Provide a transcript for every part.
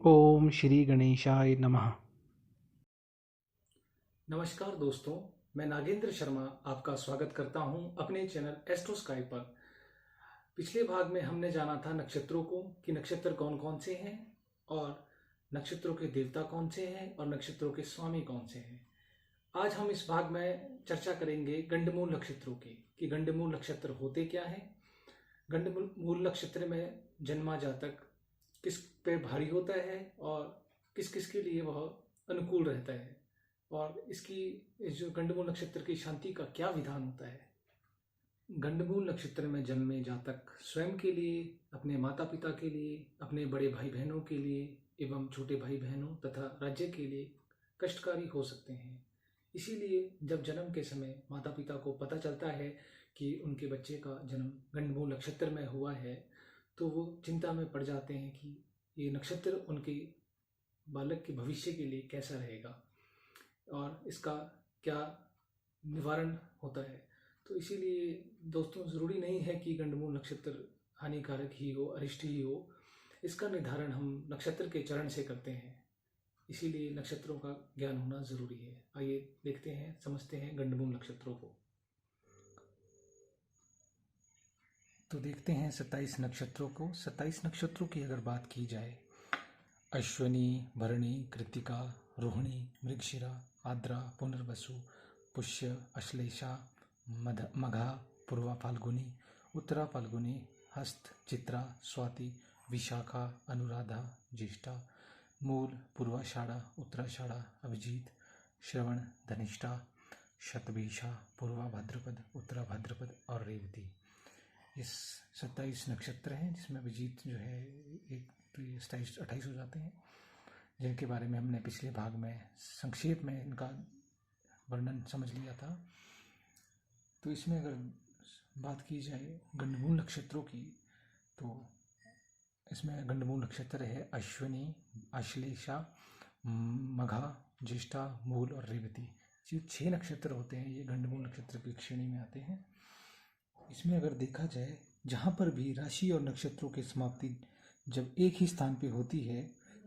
ओम श्री गणेशाय नमः। नमस्कार दोस्तों, मैं नागेंद्र शर्मा आपका स्वागत करता हूं अपने चैनल एस्ट्रो स्काई पर। पिछले भाग में हमने जाना था नक्षत्रों को कि नक्षत्र कौन कौन से हैं और नक्षत्रों के देवता कौन से हैं और नक्षत्रों के स्वामी कौन से हैं। आज हम इस भाग में चर्चा करेंगे गंडमूल नक्षत्रों की कि गंडमूल नक्षत्र होते क्या हैं, गंडमूल नक्षत्र में जन्मा जातक किस पे भारी होता है और किस किस के लिए वह अनुकूल रहता है, और इसकी इस जो गंडमूल नक्षत्र की शांति का क्या विधान होता है। गंडमूल नक्षत्र में जन्मे जातक स्वयं के लिए, अपने माता पिता के लिए, अपने बड़े भाई बहनों के लिए एवं छोटे भाई बहनों तथा राज्य के लिए कष्टकारी हो सकते हैं। इसीलिए जब जन्म के समय माता पिता को पता चलता है कि उनके बच्चे का जन्म गंडमूल नक्षत्र में हुआ है, तो वो चिंता में पड़ जाते हैं कि ये नक्षत्र उनके बालक के भविष्य के लिए कैसा रहेगा और इसका क्या निवारण होता है। तो इसीलिए दोस्तों, ज़रूरी नहीं है कि गंडमूल नक्षत्र हानिकारक ही हो, अरिष्ट ही हो। इसका निर्धारण हम नक्षत्र के चरण से करते हैं, इसीलिए नक्षत्रों का ज्ञान होना ज़रूरी है। आइए देखते हैं, समझते हैं गंडमूल नक्षत्रों को। तो देखते हैं 27 नक्षत्रों को। 27 नक्षत्रों की अगर बात की जाए, अश्विनी, भरणी, कृत्तिका, रोहिणी, मृगशिरा, आद्रा, पुनर्वसु, पुष्य, अश्लेषा, मघा, पूर्वा फाल्गुनी, उत्तरा फाल्गुनी, हस्त, चित्रा, स्वाति, विशाखा, अनुराधा, ज्येष्ठा, मूल, पूर्वाषाढ़ा, उत्तराषाढ़ा, अभिजीत, श्रवण, धनिष्ठा, शतभिषा, पूर्वा भाद्रपद, उत्तरा भाद्रपद और रेवती। इस 27 नक्षत्र हैं, जिसमें अभिजीत जो है एक तो ये 27-28 हो जाते हैं, जिनके बारे में हमने पिछले भाग में संक्षेप में इनका वर्णन समझ लिया था। तो इसमें अगर बात की जाए गंडमूल नक्षत्रों की, तो इसमें गंडमूल नक्षत्र है अश्विनी, आश्लेषा, मघा, ज्येष्ठा, मूल और रेवती। ये 6 नक्षत्र होते हैं, ये गंडमूल नक्षत्र की श्रेणी में आते हैं। इसमें अगर देखा जाए, जहाँ पर भी राशि और नक्षत्रों की समाप्ति जब एक ही स्थान पे होती है,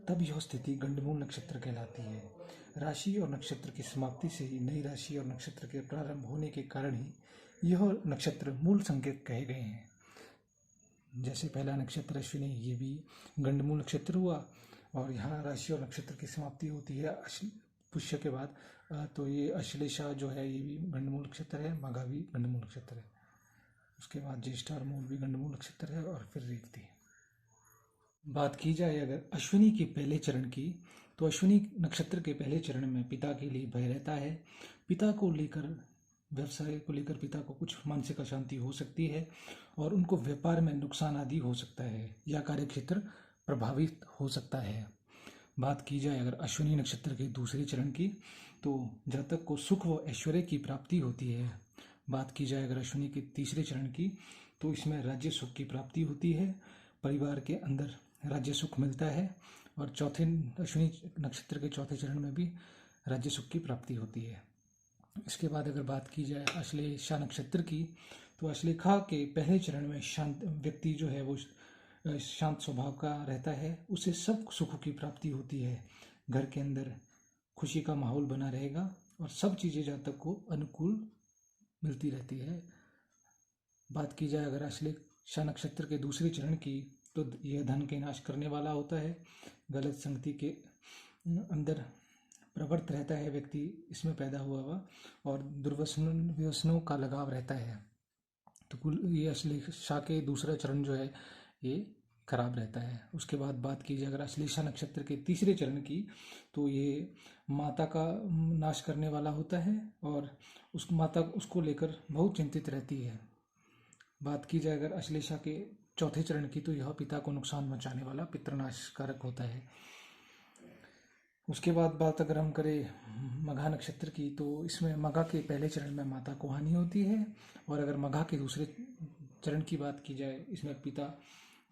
तब यह स्थिति गंडमूल नक्षत्र कहलाती है। राशि और नक्षत्र की समाप्ति से ही नई राशि और नक्षत्र के प्रारंभ होने के कारण ही यह नक्षत्र मूल संकेत कहे गए हैं। जैसे पहला नक्षत्र अश्विनी, ये भी गंडमूल नक्षत्र हुआ, और यहाँ राशि और नक्षत्र की समाप्ति होती है पुष्य के बाद, तो ये अश्लेषा जो है ये भी गंडमूल नक्षत्र है, मघा भी गंडमूल नक्षत्र है। उसके बाद ज्येष्ठा और मूल भी गंडमूल नक्षत्र है, और फिर रेवती। बात की जाए अगर अश्विनी के पहले चरण की, तो अश्विनी नक्षत्र के पहले चरण में पिता के लिए भय रहता है। पिता को लेकर, व्यवसाय को लेकर पिता को कुछ मानसिक अशांति हो सकती है, और उनको व्यापार में नुकसान आदि हो सकता है या कार्यक्षेत्र प्रभावित हो सकता है। बात की जाए अगर अश्विनी नक्षत्र के दूसरे चरण की, तो जातक को सुख व ऐश्वर्य की प्राप्ति होती है। बात की जाए अगर अश्विनी के तीसरे चरण की, तो इसमें राज्य सुख की प्राप्ति होती है, परिवार के अंदर राज्य सुख मिलता है, और चौथे अश्विनी नक्षत्र के चौथे चरण में भी राज्य सुख की प्राप्ति होती है। इसके बाद अगर बात की जाए अश्लेषा नक्षत्र की, तो अश्लेखा के पहले चरण में शांत व्यक्ति जो है वो शांत स्वभाव का रहता है, उसे सब सुखों की प्राप्ति होती है। घर के अंदर खुशी का माहौल बना रहेगा और सब चीज़ें जातक को अनुकूल मिलती रहती है। बात की जाए अगर अश्लेषा नक्षत्र के दूसरे चरण की, तो यह धन के नाश करने वाला होता है। गलत संगति के अंदर प्रवृत्त रहता है व्यक्ति, इसमें पैदा हुआ और दुर्व्यसनों का लगाव रहता है। तो कुल ये अश्लेषा के दूसरा चरण जो है ये खराब रहता है। उसके बाद बात की जाए अगर अश्लेषा नक्षत्र के तीसरे चरण की, तो ये माता का नाश करने वाला होता है, और उस माता उसको लेकर बहुत चिंतित रहती है। बात की जाए अगर अश्लेषा के चौथे चरण की, तो यह पिता को नुकसान पहुंचाने वाला पितृनाशकारक होता है। उसके बाद बात अगर हम करें मघा नक्षत्र की, तो इसमें मघा के पहले चरण में माता को हानि होती है, और अगर मघा के दूसरे चरण की बात की जाए, इसमें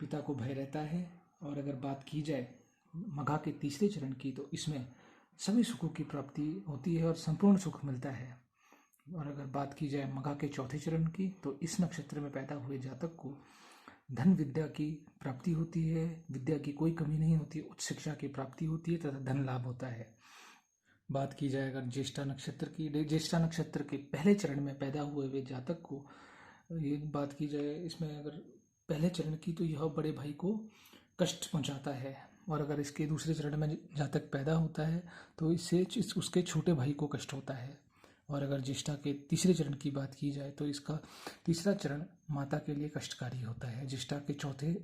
पिता को भय रहता है। और अगर बात की जाए मघा के तीसरे चरण की, तो इसमें सभी सुखों की प्राप्ति होती है और संपूर्ण सुख मिलता है। और अगर बात की जाए मघा के चौथे चरण की, तो इस नक्षत्र में पैदा हुए जातक को धन विद्या की प्राप्ति होती है, विद्या की कोई कमी नहीं होती, उच्च शिक्षा की प्राप्ति होती है तथा धन लाभ होता है। बात की जाए अगर ज्येष्ठा नक्षत्र की, ज्येष्ठा नक्षत्र के पहले चरण में पैदा हुए हुए जातक को, ये बात की जाए इसमें अगर पहले चरण की, तो यह बड़े भाई को कष्ट पहुंचाता है, और अगर इसके दूसरे चरण में जातक पैदा होता है तो इससे उसके छोटे भाई को कष्ट होता है। और अगर ज्येष्ठा के तीसरे चरण की बात की जाए तो इसका तीसरा चरण माता के लिए कष्टकारी होता है। ज्येष्ठा के चौथे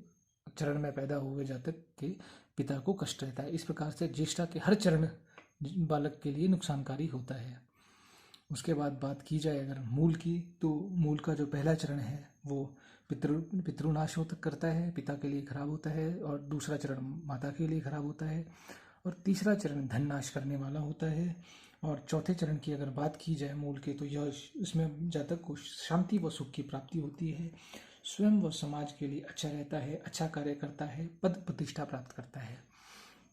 चरण में पैदा हुए जातक के पिता को कष्ट रहता है। इस प्रकार से ज्येष्ठा के हर चरण बालक के लिए नुकसानकारी होता है। उसके बाद बात की जाए अगर मूल की, तो मूल का जो पहला चरण है वो पितृनाश करता है, पिता के लिए खराब होता है, और दूसरा चरण माता के लिए खराब होता है, और तीसरा चरण धन नाश करने वाला होता है। और चौथे चरण की अगर बात की जाए मूल के, तो यह इसमें जातक को शांति व सुख की प्राप्ति होती है, स्वयं व समाज के लिए अच्छा रहता है, अच्छा कार्य करता है, पद प्रतिष्ठा प्राप्त करता है।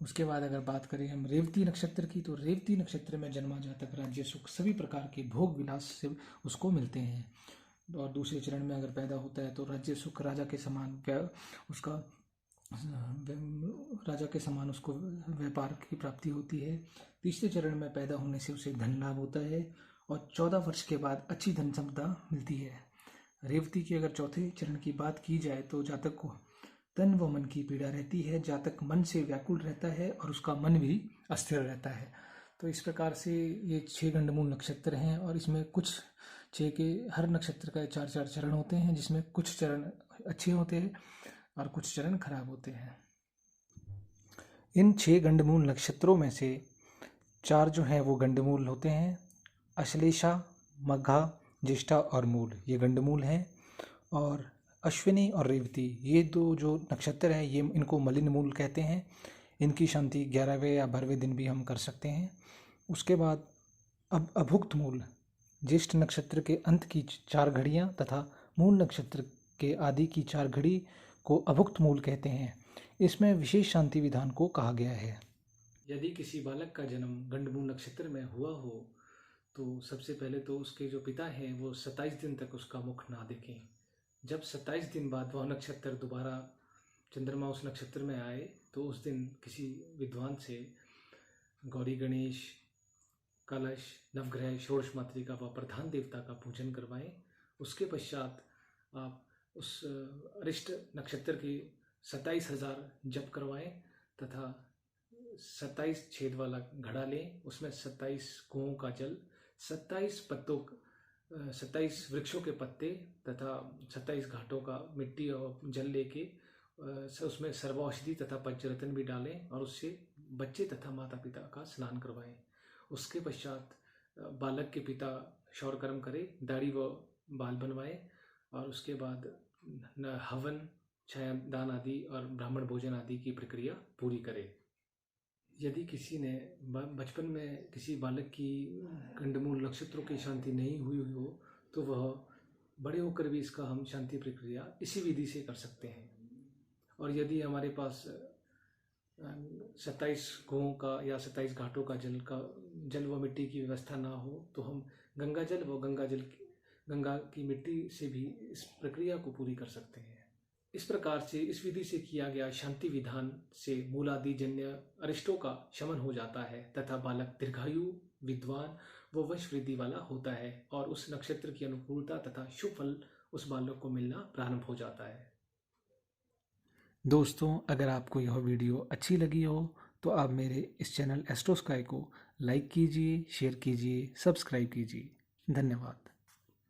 उसके बाद अगर बात करें हम रेवती नक्षत्र की, तो रेवती नक्षत्र में जन्मा जातक राज्य सुख सभी प्रकार के भोग विलास से उसको मिलते हैं। और दूसरे चरण में अगर पैदा होता है तो राज्य सुख राजा के समान उसका राजा के समान उसको व्यापार की प्राप्ति होती है। तीसरे चरण में पैदा होने से उसे धन लाभ होता है, और 14 वर्ष के बाद अच्छी धन संपदा मिलती है। रेवती की अगर चौथे चरण की बात की जाए तो जातक को तन व मन की पीड़ा रहती है, जातक मन से व्याकुल रहता है और उसका मन भी अस्थिर रहता है। तो इस प्रकार से ये 6 गंडमूल नक्षत्र हैं, और इसमें कुछ 6 के हर नक्षत्र का 4-4 चरण होते हैं, जिसमें कुछ चरण अच्छे होते हैं और कुछ चरण खराब होते हैं। इन 6 गंडमूल नक्षत्रों में से 4 जो हैं वो गंडमूल होते हैं। अश्लेषा, मघा, ज्येष्ठा और मूल ये गंडमूल हैं, और अश्विनी और रेवती ये दो जो नक्षत्र हैं ये इनको मलिन मूल कहते हैं। इनकी शांति 11वें या 12वें दिन भी हम कर सकते हैं। उसके बाद अब अभुक्त मूल, ज्येष्ठ नक्षत्र के अंत की 4 घड़ियां तथा मूल नक्षत्र के आदि की 4 घड़ी को अभुक्त मूल कहते हैं। इसमें विशेष शांति विधान को कहा गया है। यदि किसी बालक का जन्म गंडमूल नक्षत्र में हुआ हो तो सबसे पहले तो उसके जो पिता हैं वो 27 दिन तक उसका मुख ना देखें। जब 27 दिन बाद वह नक्षत्र दोबारा चंद्रमा उस नक्षत्र में आए तो उस दिन किसी विद्वान से गौरी गणेश, कलश, नवग्रह, षोडश मातृका व प्रधान देवता का पूजन करवाएं। उसके पश्चात आप उस अरिष्ट नक्षत्र के 27,000 जप करवाएं तथा 27 छेद वाला घड़ा लें, उसमें 27 कुओं का जल, 27 पत्तों 27 वृक्षों के पत्ते तथा 27 घाटों का मिट्टी और जल लेके उसमें सर्वौषधि तथा पंचरत्न भी डालें और उससे बच्चे तथा माता पिता का स्नान करवाएं। उसके पश्चात बालक के पिता शौर कर्म करें, दाढ़ी व बाल बनवाएं और उसके बाद हवन, छायादान आदि और ब्राह्मण भोजन आदि की प्रक्रिया पूरी करें। यदि किसी ने बचपन में किसी बालक की गंडमूल नक्षत्रों की शांति नहीं हुई हो तो वह बड़े होकर भी इसका हम शांति प्रक्रिया इसी विधि से कर सकते हैं। और यदि हमारे पास 27 कुओं का या 27 घाटों का जल व मिट्टी की व्यवस्था ना हो तो हम गंगा जल व गंगा की मिट्टी से भी इस प्रक्रिया को पूरी कर सकते हैं। इस प्रकार से इस विधि से किया गया शांति विधान से मूलादि जन्य अरिष्टों का शमन हो जाता है तथा बालक दीर्घायु, विद्वान व वंश वृद्धि वाला होता है और उस नक्षत्र की अनुकूलता तथा शुभ फल उस बालक को मिलना प्रारंभ हो जाता है। दोस्तों, अगर आपको यह वीडियो अच्छी लगी हो तो आप मेरे इस चैनल एस्ट्रो स्काई को लाइक कीजिए, शेयर कीजिए, सब्सक्राइब कीजिए। धन्यवाद।